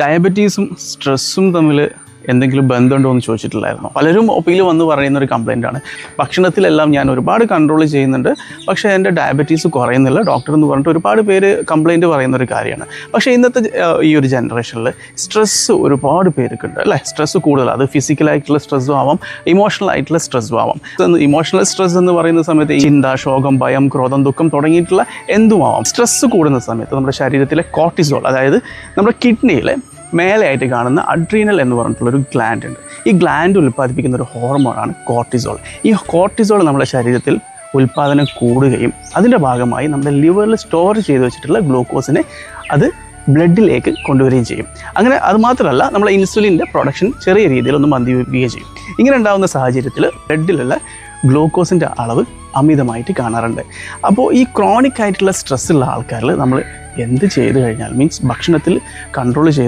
ഡയബറ്റീസും സ്ട്രെസ്സും തമ്മിൽ എന്തെങ്കിലും ബന്ധമുണ്ടോ എന്ന് ചോദിച്ചിട്ടില്ലായിരുന്നു. പലരും ഒപ്പിയിൽ വന്ന് പറയുന്ന ഒരു കംപ്ലയിൻ്റാണ്, ഭക്ഷണത്തിലെല്ലാം ഞാൻ ഒരുപാട് കൺട്രോൾ ചെയ്യുന്നുണ്ട്, പക്ഷേ എൻ്റെ ഡയബറ്റീസ് കുറയുന്നില്ല ഡോക്ടർ എന്ന് പറഞ്ഞിട്ട് ഒരുപാട് പേര് കംപ്ലയിൻറ്റ് പറയുന്ന ഒരു കാര്യമാണ്. പക്ഷേ ഇന്നത്തെ ഈ ഒരു ജനറേഷനിൽ സ്ട്രെസ്സ് ഒരുപാട് പേർക്കുണ്ട് അല്ലേ. സ്ട്രെസ്സ് കൂടുതൽ, അത് ഫിസിക്കലായിട്ടുള്ള സ്ട്രെസ്സും ആവാം, ഇമോഷണൽ ആയിട്ടുള്ള സ്ട്രെസ്സും ആവാം. ഇമോഷണൽ സ്ട്രെസ് എന്ന് പറയുന്ന സമയത്ത് ചിന്ത, ശോകം, ഭയം, ക്രോധം, ദുഃഖം തുടങ്ങിയിട്ടുള്ള എന്തുമാവാം. സ്ട്രെസ്സ് കൂടുന്ന സമയത്ത് നമ്മുടെ ശരീരത്തിലെ കോർട്ടിസോൾ, അതായത് നമ്മുടെ കിഡ്നിയിലെ മേലെയായിട്ട് കാണുന്ന അഡ്രീനൽ എന്ന് പറഞ്ഞിട്ടുള്ളൊരു ഗ്ലാൻഡ് ഉണ്ട്. ഈ ഗ്ലാൻഡ് ഉൽപ്പാദിപ്പിക്കുന്ന ഒരു ഹോർമോണാണ് കോർട്ടിസോൾ. ഈ കോർട്ടിസോൾ നമ്മുടെ ശരീരത്തിൽ ഉൽപ്പാദനം കൂടുകയും അതിൻ്റെ ഭാഗമായി നമ്മുടെ ലിവറിൽ സ്റ്റോർ ചെയ്ത് വെച്ചിട്ടുള്ള ഗ്ലൂക്കോസിനെ അത് ബ്ലഡിലേക്ക് കൊണ്ടുവരികയും ചെയ്യും. അങ്ങനെ അതുമാത്രമല്ല, നമ്മളെ ഇൻസുലിൻ്റെ പ്രൊഡക്ഷൻ ചെറിയ രീതിയിലൊന്ന് മന്ദീകരിക്കുകയും ചെയ്യും. ഇങ്ങനെ ഉണ്ടാകുന്ന സാഹചര്യത്തിൽ ബ്ലഡിലുള്ള ഗ്ലൂക്കോസിൻ്റെ അളവ് അമിതമായിട്ട് കാണാറുണ്ട്. അപ്പോൾ ഈ ക്രോണിക് ആയിട്ടുള്ള സ്ട്രെസ്സുള്ള ആൾക്കാരിൽ നമ്മൾ എന്ത് ചെയ്തു കഴിഞ്ഞാൽ, മീൻസ് ഭക്ഷണത്തിൽ കൺട്രോൾ ചെയ്ത്